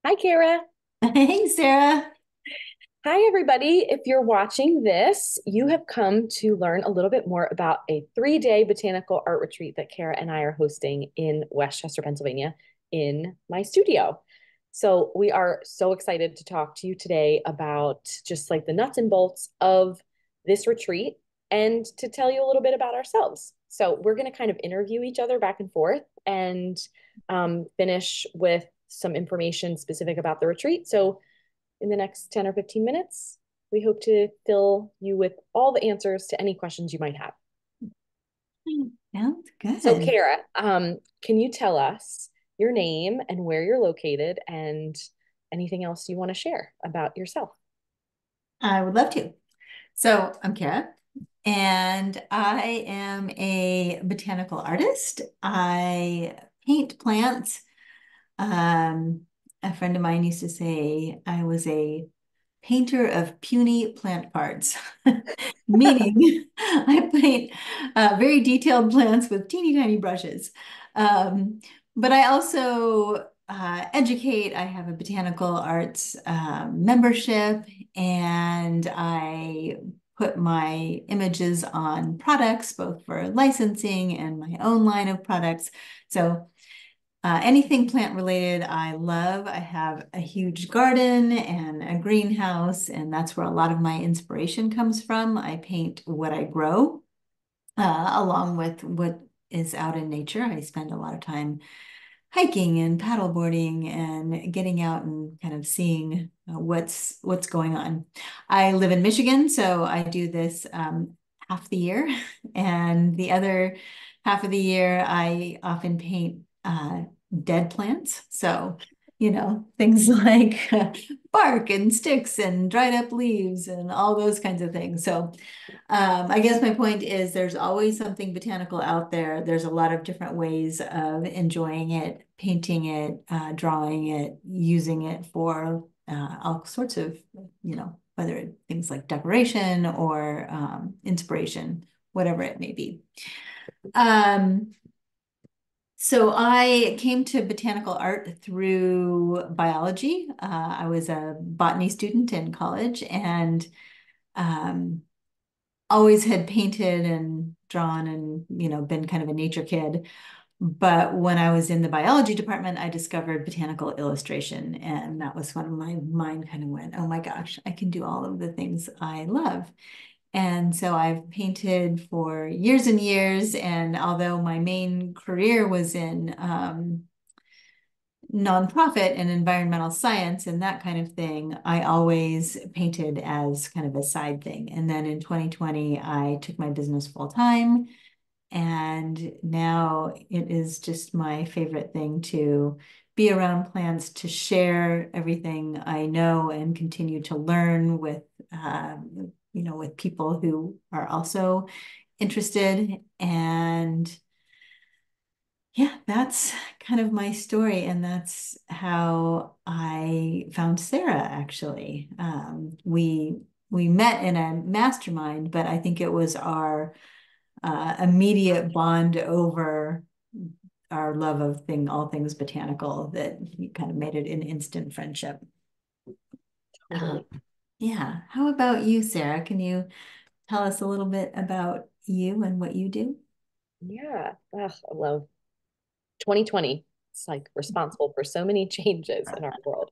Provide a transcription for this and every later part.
Hi, Cara. Hey, Sarah. Hi, everybody. If you're watching this, you have come to learn a little bit more about a 3-day botanical art retreat that Cara and I are hosting in Westchester, Pennsylvania, in my studio. So, we are so excited to talk to you today about just like the nuts and bolts of this retreat and to tell you a little bit about ourselves. So, we're going to kind of interview each other back and forth and finish with some information specific about the retreat. So, in the next 10 or 15 minutes. We hope to fill you with all the answers to any questions you might have. Sounds So, good. Cara, can you tell us your name and where you're located and anything else you want to share about yourself? I would love to. So, I'm Cara, and I am a botanical artist. I paint plants. Um, a friend of mine used to say I was a painter of puny plant parts, meaning I paint very detailed plants with teeny tiny brushes. Um, but I also educate. I have a botanical arts membership, and I put my images on products, both for licensing and my own line of products. So anything plant related, I love. I have a huge garden and a greenhouse, and that's where a lot of my inspiration comes from. I paint what I grow, along with what is out in nature. I spend a lot of time hiking and paddleboarding and getting out and kind of seeing what's going on. I live in Michigan, so I do this half the year, and the other half of the year I often paint dead plants. So, things like bark and sticks and dried up leaves and all those kinds of things. So, I guess my point is there's always something botanical out there. There's a lot of different ways of enjoying it, painting it, drawing it, using it for all sorts of, whether things like decoration or inspiration, whatever it may be. Um, so I came to botanical art through biology. I was a botany student in college, and um, always had painted and drawn and, been kind of a nature kid. But when I was in the biology department, I discovered botanical illustration. And that was when my mind kind of went, oh my gosh, I can do all of the things I love. And so I've painted for years and years. And although my main career was in nonprofit and environmental science and that kind of thing, I always painted as kind of a side thing. And then in 2020, I took my business full time. And now it is just my favorite thing to be around plants, to share everything I know and continue to learn with people who are also interested. And yeah, that's kind of my story. And that's how I found Sarah, actually. We met in a mastermind, but I think it was our immediate bond over our love of all things botanical that kind of made it an instant friendship. Uh, Totally. yeah. How about you, Sarah? Can you tell us a little bit about you and what you do? Yeah. Ugh, I love 2020. It's like responsible for so many changes in our world.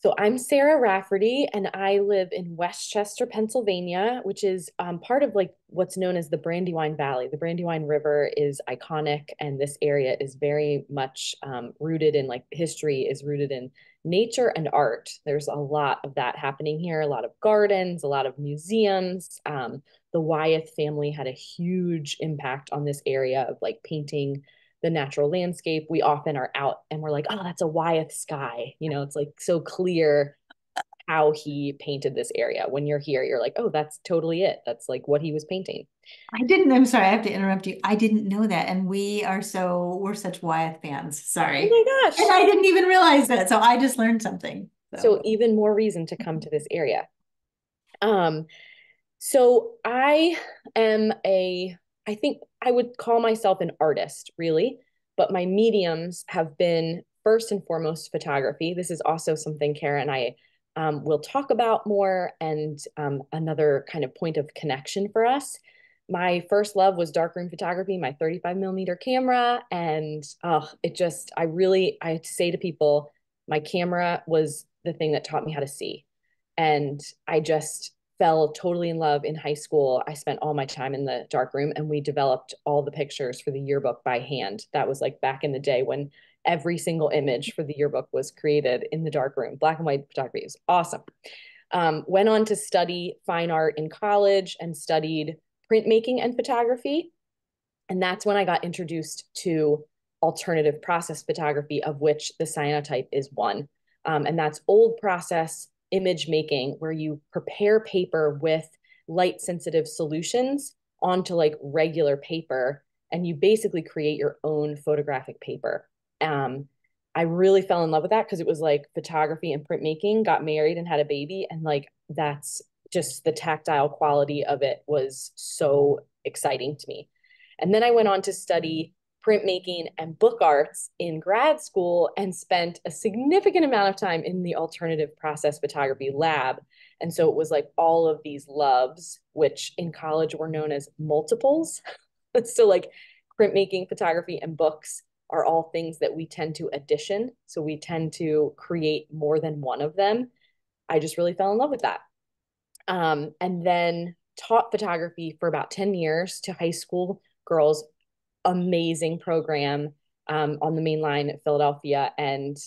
So I'm Sarah Rafferty, and I live in Westchester, Pennsylvania, which is part of like what's known as the Brandywine Valley. The Brandywine River is iconic, and this area is very much rooted in like history is rooted in nature and art. There's a lot of that happening here, a lot of gardens, a lot of museums. The Wyeth family had a huge impact on this area of like painting the natural landscape. We often are out and we're like, oh, that's a Wyeth sky. It's like so clear how he painted this area. When you're here, you're like, oh, that's totally it. That's like what he was painting. I'm sorry, I have to interrupt you. I didn't know that. And we're such Wyeth fans. Oh Sorry. my And gosh. I didn't even realize that. So I just learned something. So, So even more reason to come to this area. Um, so am I think I would call myself an artist, really, but my mediums have been first and foremost photography. This is also something Cara and I will talk about more, and another kind of point of connection for us. My first love was darkroom photography, my 35 millimeter camera. And I had to say to people, my camera was the thing that taught me how to see. And I just fell totally in love in high school. I spent all my time in the darkroom and we developed all the pictures for the yearbook by hand. That was like back in the day when every single image for the yearbook was created in the darkroom. Black and white photography was awesome. Went on to study fine art in college and studied printmaking and photography. And that's when I got introduced to alternative process photography, of which the cyanotype is one. And that's old process image making, where you prepare paper with light sensitive solutions onto like regular paper, and you basically create your own photographic paper. Um, I really fell in love with that because it was like photography and printmaking, got married and had a baby. And like that's just the tactile quality of it was so exciting to me. And then I went on to study printmaking and book arts in grad school and spent a significant amount of time in the alternative process photography lab. And so it was like all of these loves, which in college were known as multiples. So like printmaking, photography, and books are all things that we tend to addition. So we tend to create more than one of them. I just really fell in love with that. And then taught photography for about 10 years to high school girls. Amazing program on the main line at Philadelphia, and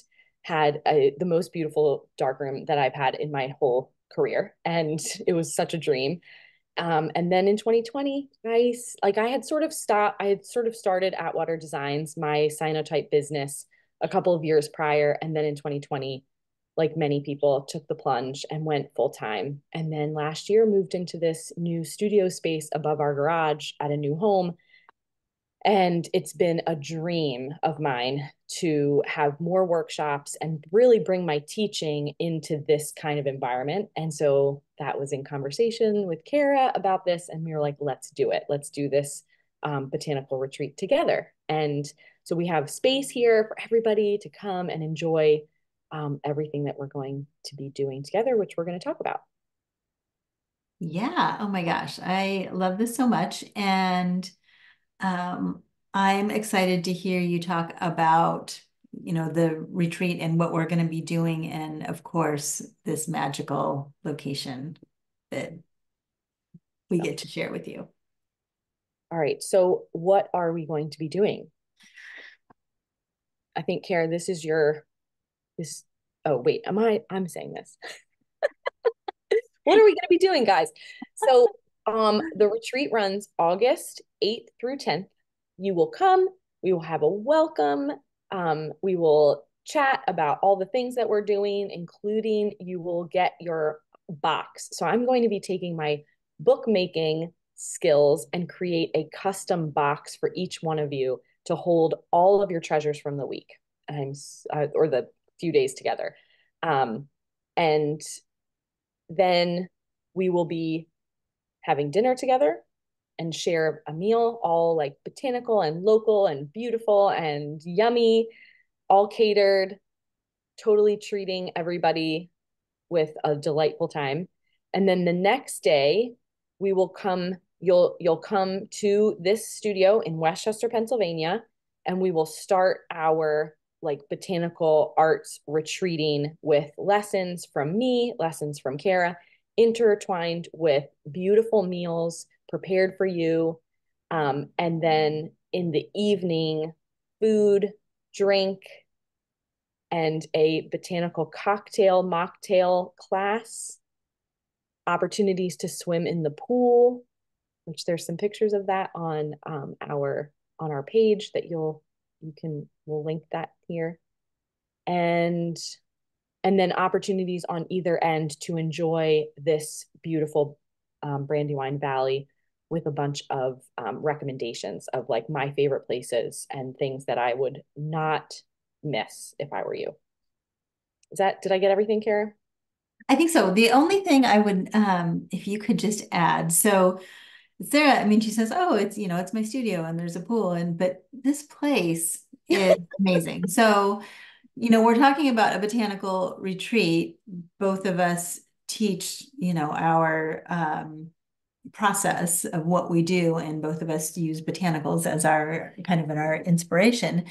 had the most beautiful darkroom that I've had in my whole career. And it was such a dream. And then in 2020, I had sort of started Atwater Designs, my cyanotype business, a couple of years prior. And then in 2020, like many people, took the plunge and went full time. And then last year moved into this new studio space above our garage at a new home. And it's been a dream of mine to have more workshops and really bring my teaching into this kind of environment. And so that was in conversation with Cara about this. And we were like, let's do it. Let's do this botanical retreat together. And so we have space here for everybody to come and enjoy everything that we're going to be doing together, which we're going to talk about. Yeah. Oh my gosh. I love this so much. And um, I'm excited to hear you talk about, the retreat and what we're going to be doing. And of course, this magical location that we get to share with you. All right. So, what are we going to be doing? I think, Karen, this is your this. Oh, wait, I'm saying this. What are we going to be doing, guys? So, the retreat runs August 8th through 10th. You will come, we will have a welcome. We will chat about all the things that we're doing, including you will get your box. So, I'm going to be taking my bookmaking skills and create a custom box for each one of you to hold all of your treasures from the week. Or the few days together. And then we will be having dinner together and share a meal, all like botanical and local and beautiful and yummy, all catered, totally treating everybody with a delightful time. And then the next day, we will come, you'll come to this studio in Westchester, Pennsylvania, and we will start our like botanical arts retreating with lessons from me, lessons from Cara, intertwined with beautiful meals prepared for you. And then in the evening, food, drink, and a botanical cocktail mocktail class, opportunities to swim in the pool, which there's some pictures of that on our page that we'll link that here. And then opportunities on either end to enjoy this beautiful Brandywine Valley with a bunch of recommendations of like my favorite places and things that I would not miss if I were you. Did I get everything, Kara? I think so. The only thing I would, if you could just add, so Sarah, I mean, she says, "Oh, it's my studio and there's a pool," but this place is amazing. So we're talking about a botanical retreat. Both of us teach, our process of what we do, and both of us use botanicals as our kind of our inspiration.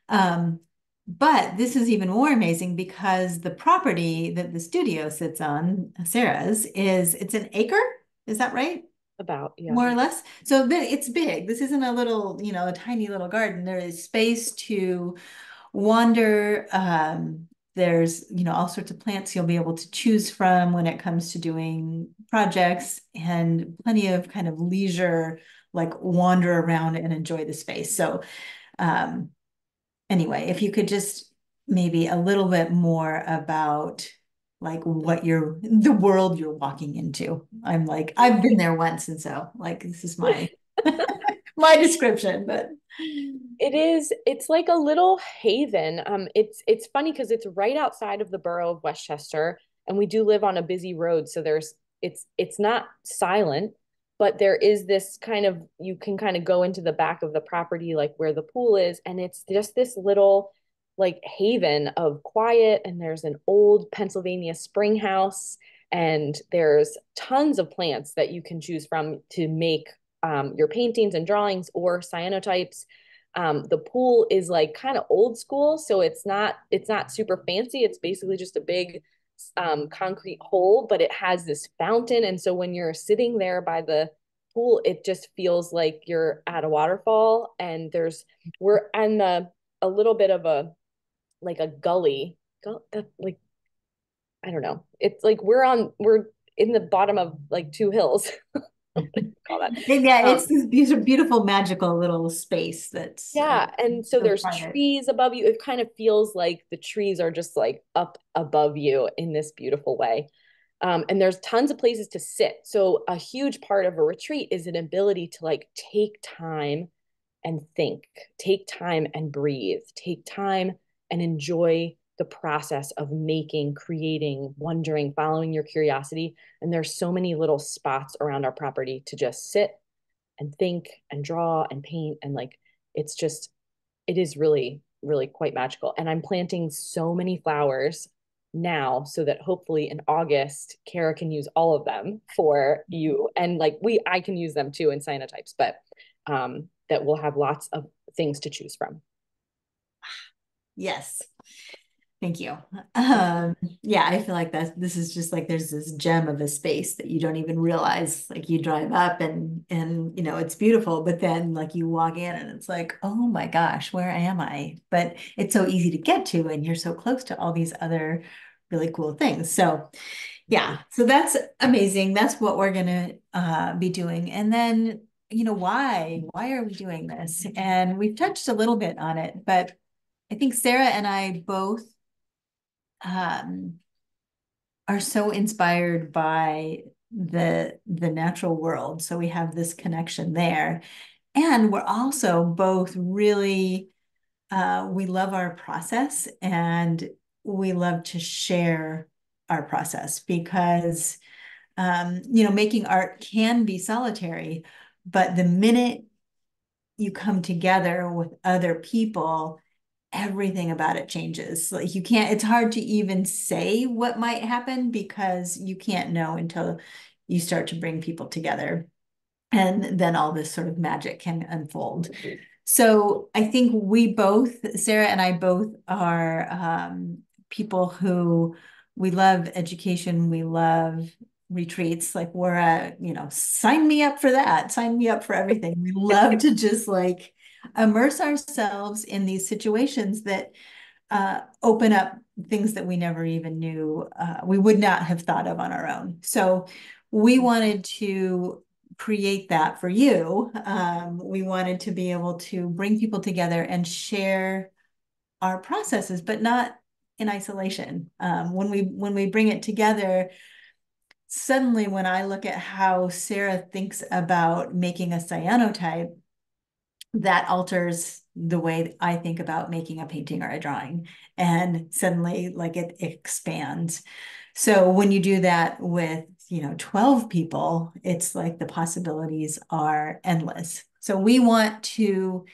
Um, but this is even more amazing because the property that the studio sits on, Sarah's, it's an acre. Is that right? About, yeah. More or less. So it's big. This isn't a little, a tiny little garden. There is space to wander. There's, all sorts of plants you'll be able to choose from when it comes to doing projects, and plenty of kind of leisure, like wander around and enjoy the space. So, um, anyway, if you could just maybe a little bit more about like the world you're walking into. I'm like, I've been there once, and so like this is my my description, but It's like a little haven. It's funny because it's right outside of the borough of Westchester, and we do live on a busy road, so it's not silent, but there is this kind of, you can kind of go into the back of the property, like where the pool is, and it's just this little like haven of quiet, and there's an old Pennsylvania spring house, and there's tons of plants that you can choose from to make your paintings and drawings or cyanotypes. The pool is like kind of old school, so it's not super fancy. It's basically just a big concrete hole, but it has this fountain, and so when you're sitting there by the pool, it just feels like you're at a waterfall. And we're on the a little bit of a like a gully, like I don't know. It's like we're in the bottom of like two hills. What do you call that? yeah, Um, it's this beautiful, magical little space that's Yeah, and so so there's private. trees above you. It kind of feels like the trees are just like up above you in this beautiful way. And there's tons of places to sit. So a huge part of a retreat is an ability to like take time and think, take time and breathe, take time and enjoy the process of making, creating, wondering, following your curiosity. And there's so many little spots around our property to just sit and think and draw and paint, and like it's just, it is really really quite magical. And I'm planting so many flowers now so that hopefully in August Cara can use all of them for you, and like we I can use them too in cyanotypes, but that we'll have lots of things to choose from. Yes. Thank you. Yeah, I feel like this is just like there's this gem of a space that you don't even realize. Like you drive up and it's beautiful, but then like you walk in and it's like, oh my gosh, where am I? But it's so easy to get to, and you're so close to all these other really cool things. So yeah, so that's amazing. That's what we're gonna be doing. And then, why are we doing this? And we've touched a little bit on it, but I think Sarah and I both um, are so inspired by the natural world. So we have this connection there. And we're also both really we love our process, and we love to share our process because making art can be solitary, but the minute you come together with other people, everything about it changes. Like you can't, it's hard to even say what might happen because you can't know until you start to bring people together. And then all this sort of magic can unfold. So I think Sarah and I both are people who we love education, we love retreats. Like sign me up for that, sign me up for everything. We love to just like immerse ourselves in these situations that open up things that we never even knew we would not have thought of on our own. So we wanted to create that for you. We wanted to be able to bring people together and share our processes, but not in isolation. When we bring it together, suddenly when I look at how Sarah thinks about making a cyanotype, that alters the way I think about making a painting or a drawing. And suddenly like it expands. So when you do that with, 12 people, it's like the possibilities are endless. So we want to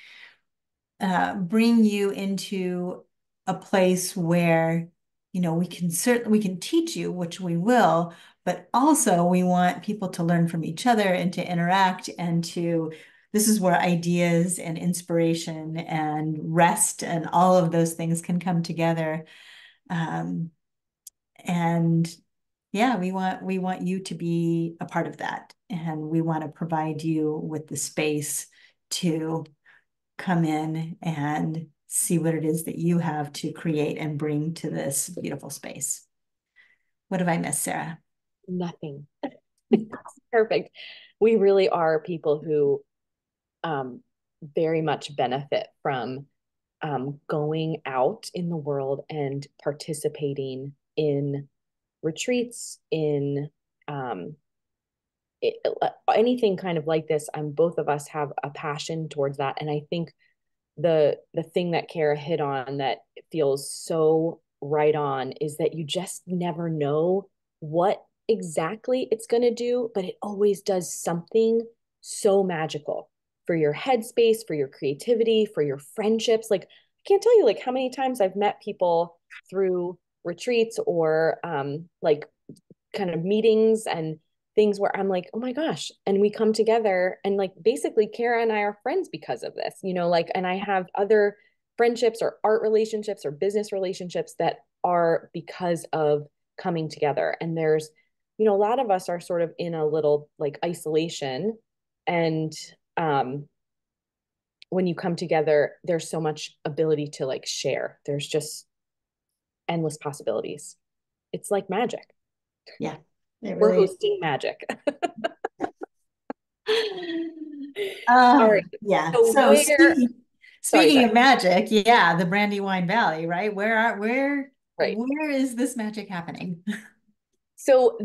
bring you into a place where, we can teach you, which we will, but also we want people to learn from each other and to interact and this is where ideas and inspiration and rest and all of those things can come together. Um, and yeah, we want you to be a part of that. And we want to provide you with the space to come in and see what it is that you have to create and bring to this beautiful space. What have I missed, Sarah? Nothing. Perfect. We really are people who um, very much benefit from going out in the world and participating in retreats, in um, it, anything kind of like this. Both of us have a passion towards that, and I think the thing that Cara hit on that feels so right on is that you just never know what exactly it's going to do, but it always does something so magical for your headspace, for your creativity, for your friendships. Like, I can't tell you like how many times I've met people through retreats or like kind of meetings and things where I'm like, oh my gosh. And we come together and like basically Cara and I are friends because of this, like, and I have other friendships or art relationships or business relationships that are because of coming together. And there's, a lot of us are sort of in a little like isolation. And when you come together, there's so much ability to like share. There's just endless possibilities. It's like magic. Yeah, it We're really hosting magic. All right. yeah. So So where, sorry, speaking sorry. of magic, yeah, the Brandywine Valley, right? Right. Where is this magic happening? So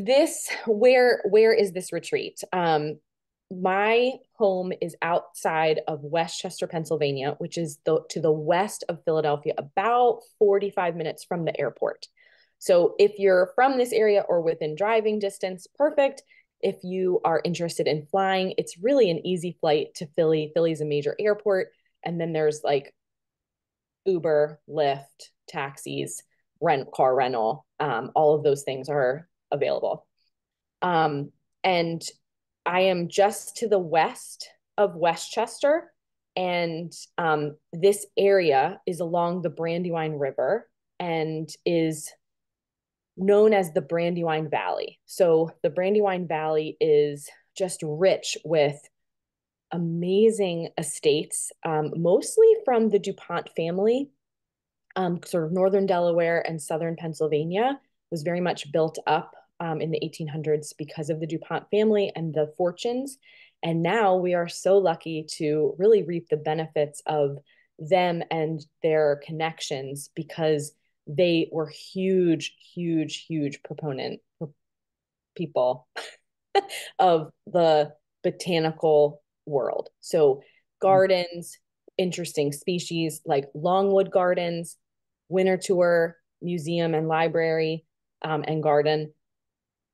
where is this retreat? My home is outside of Westchester, Pennsylvania, which is to the west of Philadelphia, about 45 minutes from the airport. So if you're from this area or within driving distance, perfect. If you are interested in flying, it's really an easy flight to Philly. Philly's a major airport. And then there's like Uber, Lyft, taxis, car rental. All of those things are available. Um, and I am just to the west of Westchester. And this area is along the Brandywine River and is known as the Brandywine Valley. So the Brandywine Valley is just rich with amazing estates, mostly from the DuPont family, sort of northern Delaware and southern Pennsylvania was very much built up in the 1800s because of the DuPont family and the fortunes. And now we are so lucky to really reap the benefits of them and their connections because they were huge, huge, huge proponent people of the botanical world. So gardens, interesting species like longwood gardens, winter tour, museum and library, and garden.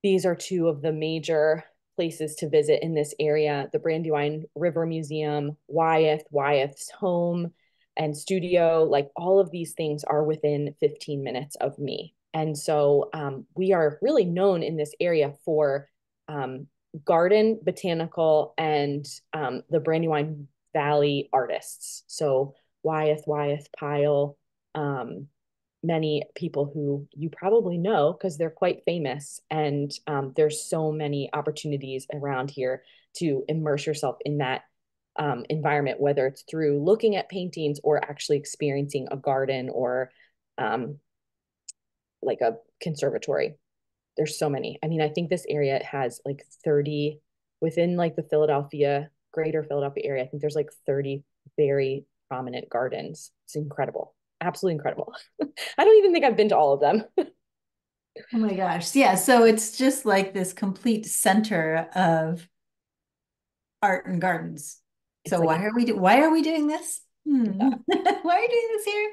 These are two of the major places to visit in this area. The Brandywine River Museum, Wyeth's home and studio, like all of these things are within 15 minutes of me. And so we are really known in this area for um, garden, botanical, and the Brandywine Valley artists. So Wyeth, Pyle, um, many people who you probably know because they're quite famous. And there's so many opportunities around here to immerse yourself in that environment, whether it's through looking at paintings or actually experiencing a garden or um, like a conservatory. There's so many. I mean, I think this area has like 30 within like the greater Philadelphia area. I think there's like 30 very prominent gardens. It's incredible. Absolutely incredible. I don't even think I've been to all of them. Oh my gosh. Yeah. So it's just like this complete center of art and gardens. It's So like why are we doing this? yeah, Why are you doing this here?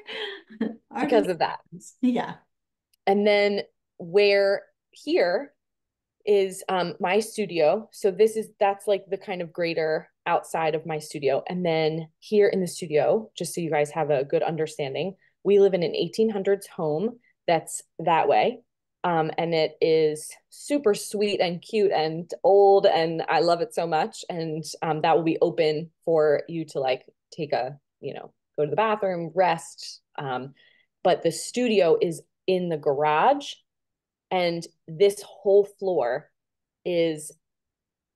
Art and because of that. gardens. Yeah. And then where here is my studio. So that's like the kind of greater outside of my studio. And then here in the studio, just so you guys have a good understanding, We live in an 1800s home that's that way. And it is super sweet and cute and old, and I love it so much. And that will be open for you to like take a, go to the bathroom, rest. But the studio is in the garage, and this whole floor is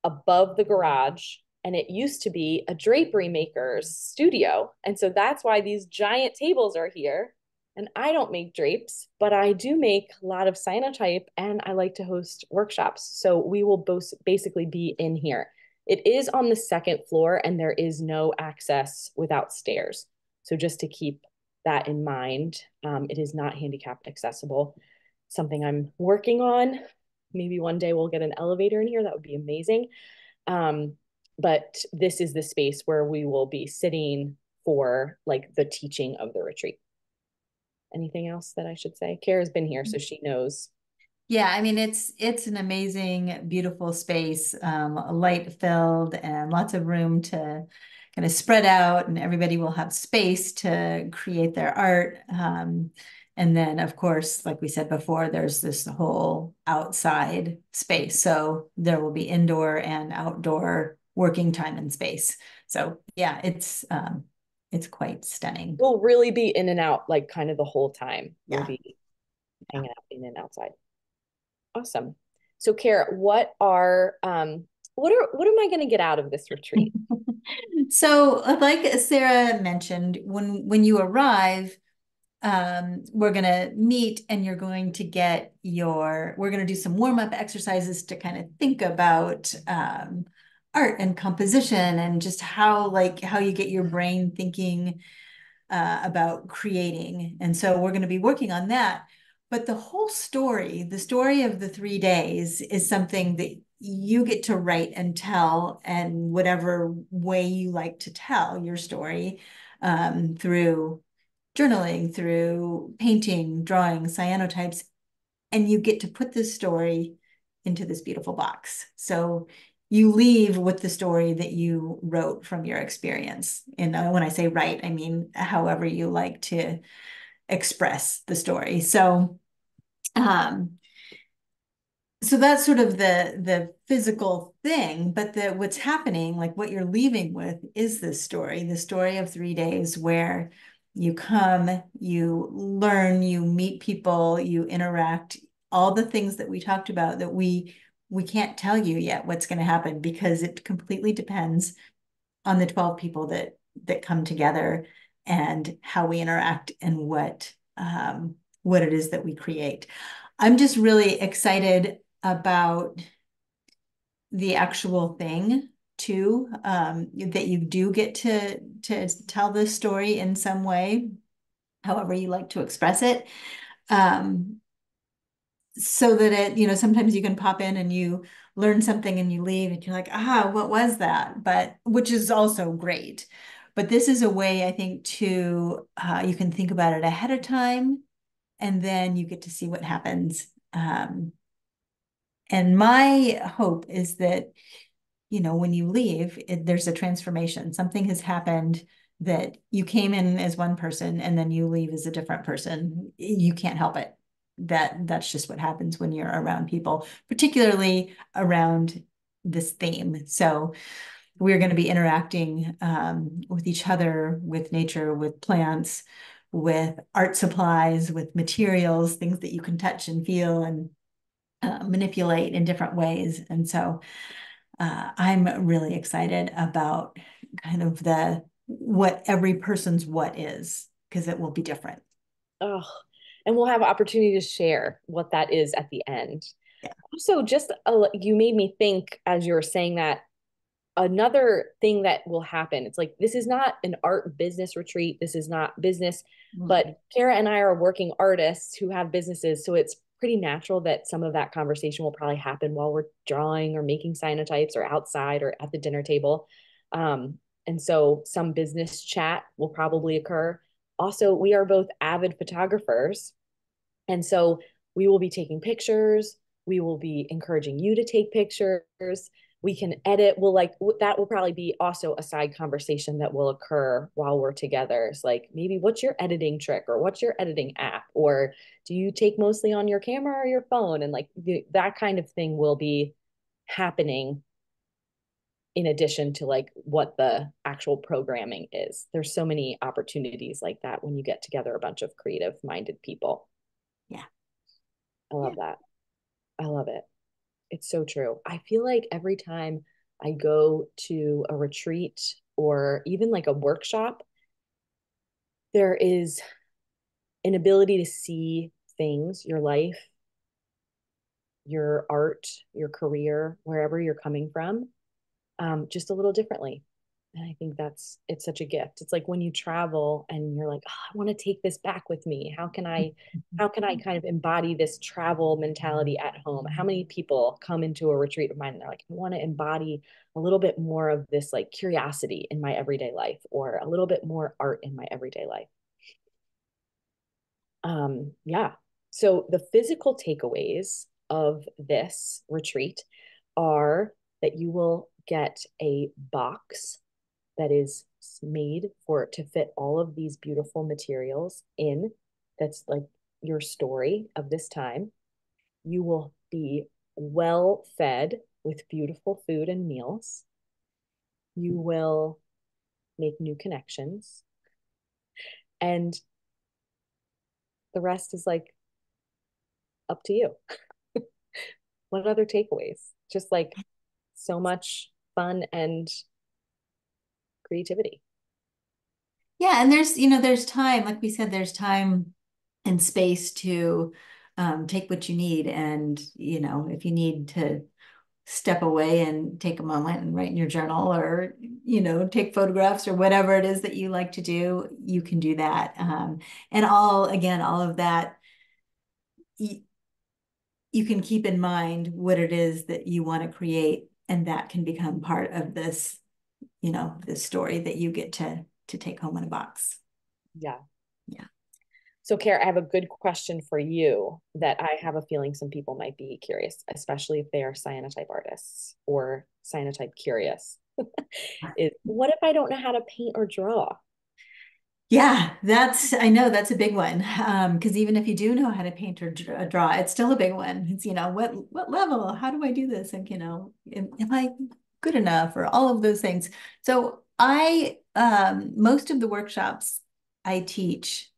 above the garage, and it used to be a drapery maker's studio. And so that's why these giant tables are here. And I don't make drapes, but I do make a lot of cyanotype, and I like to host workshops. So we will both basically be in here. It is on the second floor, and there is no access without stairs. So just to keep that in mind, it is not handicap accessible. Something I'm working on. Maybe one day we'll get an elevator in here. That would be amazing. Um, but this is the space where we will be sitting for like the teaching of the retreat. Anything else that I should say? Kara's been here, so she knows. Yeah, I mean it's an amazing, beautiful space, light filled and lots of room to kind of spread out, and everybody will have space to create their art. And then, of course, like we said before, there's this whole outside space. So there will be indoor and outdoor working time and space. So yeah, it's quite stunning. We'll really be in and out like kind of the whole time. We'll Yeah. be hanging out in and outside. Awesome. So Kara, what am I going to get out of this retreat? So, like Sarah mentioned, when you arrive, we're going to meet and you're going to we're going to do some warm-up exercises to kind of think about art and composition and just how you get your brain thinking about creating. And so we're going to be working on that. But the whole story, the story of the 3 days, is something that you get to write and tell, and whatever way you like to tell your story, through journaling, through painting, drawing, cyanotypes, and you get to put this story into this beautiful box. So you leave with the story that you wrote from your experience. And when I say write, I mean however you like to express the story. Um, so that's sort of the physical thing, but what's happening, like what you're leaving with, is this story, the story of 3 days where you come, you learn, you meet people, you interact, all the things that we talked about that we can't tell you yet what's going to happen, because it completely depends on the 12 people that come together and how we interact and what it is that we create. I'm just really excited about the actual thing too, that you do get to tell this story in some way, however you like to express it. So that sometimes you can pop in and you learn something and you leave and you're like, what was that? But which is also great. But this is a way, I think, to you can think about it ahead of time, and then you get to see what happens. And my hope is that, when you leave, there's a transformation. Something has happened, that you came in as one person and then you leave as a different person. You can't help it. That's just what happens when you're around people, particularly around this theme. So we're going to be interacting with each other, with nature, with plants, with art supplies, with materials, things that you can touch and feel and manipulate in different ways. And so I'm really excited about kind of what every person's what is, because it will be different. Oh, and we'll have opportunity to share what that is at the end. Yeah. Also, you made me think as you were saying that another thing that will happen. It's like this is not an art business retreat. This is not business, but Cara and I are working artists who have businesses, so it's pretty natural that some of that conversation will probably happen while we're drawing or making cyanotypes or outside or at the dinner table. And so some business chat will probably occur. Also, we are both avid photographers, and so we will be taking pictures. We will be encouraging you to take pictures. we can edit. We'll like that will probably be also a side conversation that will occur while we're together. It's like maybe what's your editing trick or what's your editing app or do you take mostly on your camera or your phone? And like that kind of thing will be happening in addition to like what the actual programming is. There's so many opportunities like that when you get together a bunch of creative minded people. Yeah. I Yeah. love that. I love it. It's so true. I feel like every time I go to a retreat or even like a workshop, there is an ability to see things, your life, your art, your career, wherever you're coming from, just a little differently. And I think it's such a gift. It's like when you travel and you're like, oh, I want to take this back with me. How can I kind of embody this travel mentality at home? How many people come into a retreat of mine and they're like, I want to embody a little bit more of this like curiosity in my everyday life or a little bit more art in my everyday life. Yeah. So the physical takeaways of this retreat are that you will get a box that is made for to fit all of these beautiful materials in. That's like your story of this time. You will be well fed with beautiful food and meals. You will make new connections. And the rest is like up to you. What other takeaways? Just like so much fun and creativity. Yeah, and there's time, like we said, there's time and space to take what you need. And, if you need to step away and take a moment and write in your journal or, take photographs or whatever it is that you like to do, you can do that. And all of that, you can keep in mind what it is that you want to create, and that can become part of this story that you get to take home in a box. Yeah. Yeah. So, Cara, I have a good question for you that I have a feeling some people might be curious, especially if they are cyanotype artists or cyanotype curious. Is what if I don't know how to paint or draw? Yeah, I know that's a big one. Because even if you do know how to paint or draw, it's still a big one. It's, what level? How do I do this? And, am I good enough or all of those things? So most of the workshops I teach,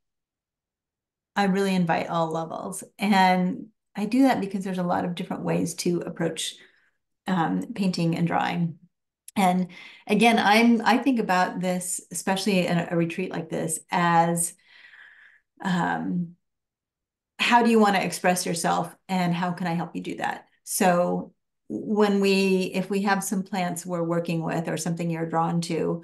I really invite all levels. And I do that because there's a lot of different ways to approach painting and drawing. And again, I think about this, especially in a retreat like this, as um, how do you want to express yourself and how can I help you do that? So if we have some plants we're working with or something you're drawn to,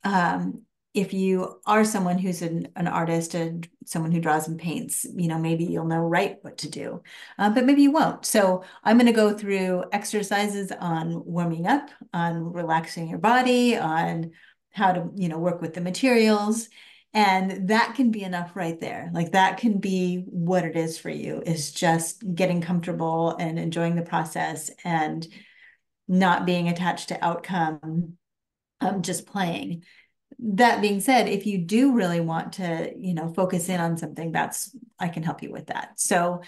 um, if you are someone who's an artist and someone who draws and paints, maybe you'll know right what to do, but maybe you won't. So I'm going to go through exercises on warming up, on relaxing your body, on how to, work with the materials. And that can be enough right there. Like that can be what it is for you, is just getting comfortable and enjoying the process and not being attached to outcome, just playing. That being said, if you do really want to, focus in on something, I can help you with that. So,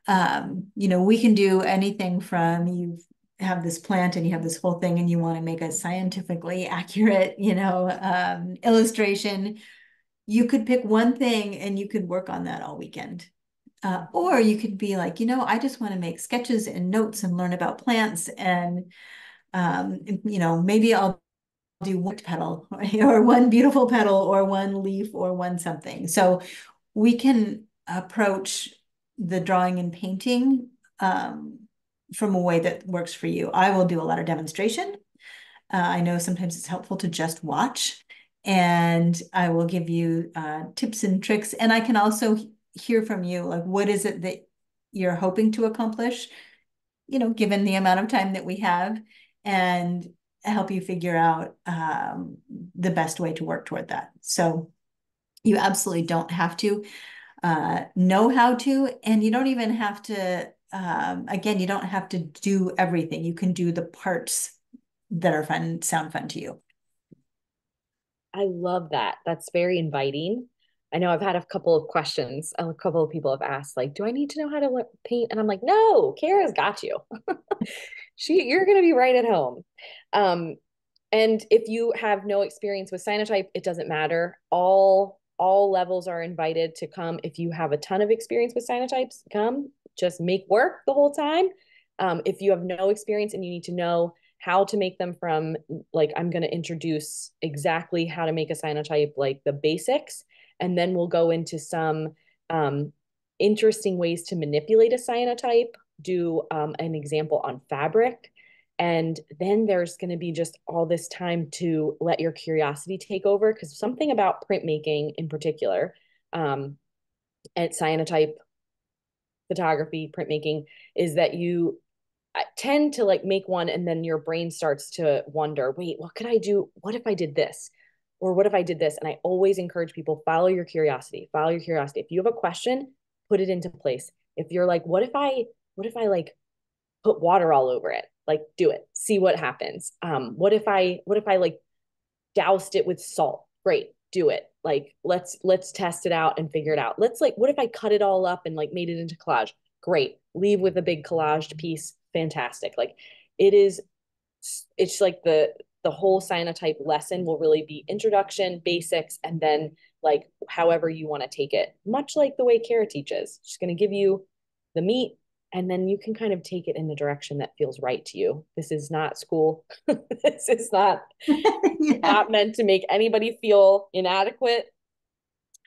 we can do anything from you have this plant and you have this whole thing and you want to make a scientifically accurate, illustration. You could pick one thing and you could work on that all weekend. Or you could be like, I just want to make sketches and notes and learn about plants. And, maybe I'll do one petal or one beautiful petal or one leaf or one something. So we can approach the drawing and painting from a way that works for you. I will do a lot of demonstration. I know sometimes it's helpful to just watch, and I will give you tips and tricks. And I can also hear from you, like, what is it that you're hoping to accomplish, given the amount of time that we have, and help you figure out the best way to work toward that. So you absolutely don't have to know how to, and you don't even have to, again, you don't have to do everything. You can do the parts that are fun, sound fun to you. I love that. That's very inviting. I know I've had a couple of questions. A couple of people have asked, like, do I need to know how to paint? And I'm like, no, Kara's got you. You're going to be right at home. Um, and if you have no experience with cyanotype, it doesn't matter. All levels are invited to come. If you have a ton of experience with cyanotypes, come. Just make work the whole time. If you have no experience and you need to know how to make them from, like, I'm going to introduce exactly how to make a cyanotype, like the basics, and then we'll go into some um, interesting ways to manipulate a cyanotype, do an example on fabric. And then there's going to be just all this time to let your curiosity take over, because something about printmaking in particular, and cyanotype photography, printmaking, is that you tend to like make one and then your brain starts to wonder, wait, what could I do? What if I did this? Or what if I did this? And I always encourage people, follow your curiosity, follow your curiosity. If you have a question, put it into place. If you're like, what if I like put water all over it? Like, do it, see what happens. What if I like doused it with salt? Great, do it. Like, let's test it out and figure it out. Let's like, what if I cut it all up and like made it into collage? Great, leave with a big collaged piece. Fantastic. Like, it is, it's like the whole cyanotype lesson will really be introduction, basics, and then like however you want to take it, much like the way Cara teaches. She's going to give you the meat, and then you can kind of take it in the direction that feels right to you. This is not school. This is not Yeah. not meant to make anybody feel inadequate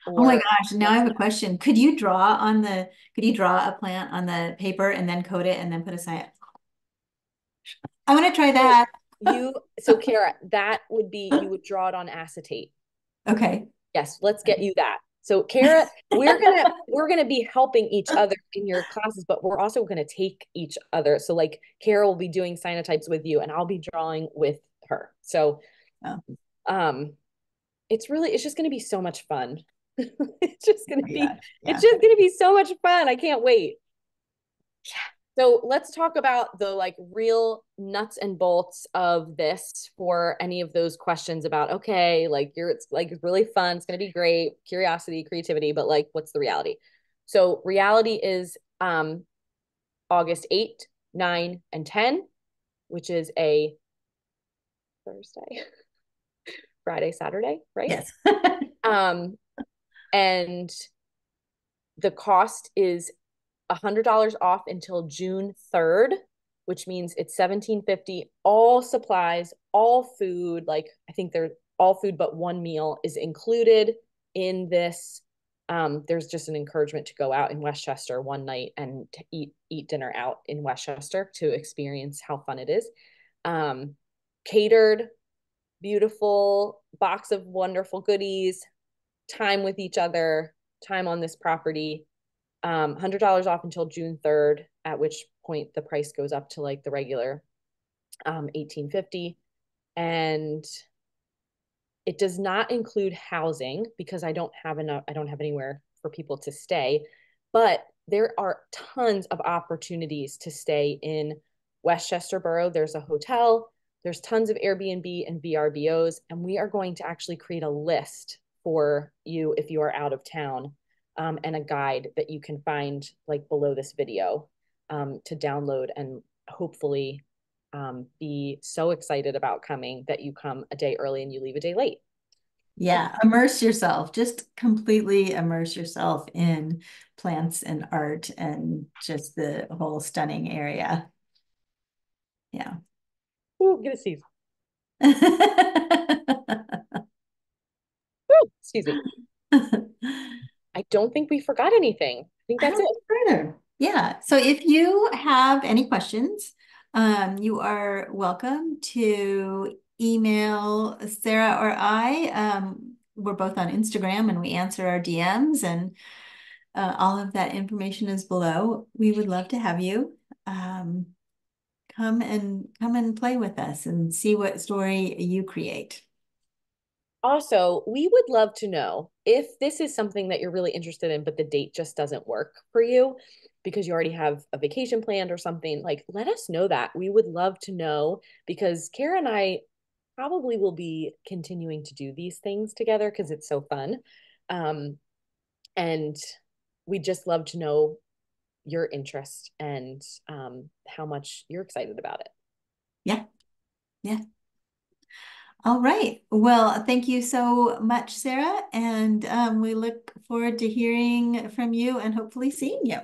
Oh my or gosh, now I have a question. Could you draw a plant on the paper and then coat it and then put a sign? I want to try so that. so Cara, that would be, you would draw it on acetate. Okay. Yes, let's get you that. So Cara, we're gonna be helping each other in your classes, but we're also gonna take each other. So like Cara will be doing cyanotypes with you and I'll be drawing with her. So Oh, um it's just gonna be so much fun. It's just gonna my be gosh. it's Yeah. just gonna be so much fun. I can't wait. So let's talk about the like real nuts and bolts of this for any of those questions about, okay, like it's like really fun, it's gonna be great, curiosity, creativity, but like what's the reality? So reality is August 8, 9, and 10, which is a Thursday, Friday, Saturday, right? Yes. Um, and the cost is $100 off until June 3rd, which means it's 1750. All supplies, all food, like I think they're all food but one meal is included in this. There's just an encouragement to go out in Westchester one night and to eat dinner out in Westchester to experience how fun it is. Catered, beautiful box of wonderful goodies, time with each other, time on this property. $100 off until June 3rd, at which point the price goes up to like the regular 1850. And it does not include housing because I don't have anywhere for people to stay, but there are tons of opportunities to stay in Westchester Borough. There's a hotel, there's tons of Airbnb and VRBOs, and we are going to actually create a list for you if you are out of town, and a guide that you can find like below this video, to download and hopefully be so excited about coming that you come a day early and you leave a day late. Yeah. Immerse yourself. Just completely immerse yourself in plants and art and just the whole stunning area. Yeah. Ooh, get a sneeze. Ooh, excuse me. I don't think we forgot anything. I think I that's don't it. think either. Yeah. So if you have any questions, you are welcome to email Sarah or I. We're both on Instagram and we answer our DMs, and all of that information is below. We would love to have you come and play with us and see what story you create. Also, we would love to know if this is something that you're really interested in, but the date just doesn't work for you because you already have a vacation planned or something. Like, let us know that. We would love to know because Kara and I probably will be continuing to do these things together because it's so fun. Um, and we just love to know your interest and how much you're excited about it. Yeah, yeah. All right. Well, thank you so much, Sarah. And we look forward to hearing from you and hopefully seeing you.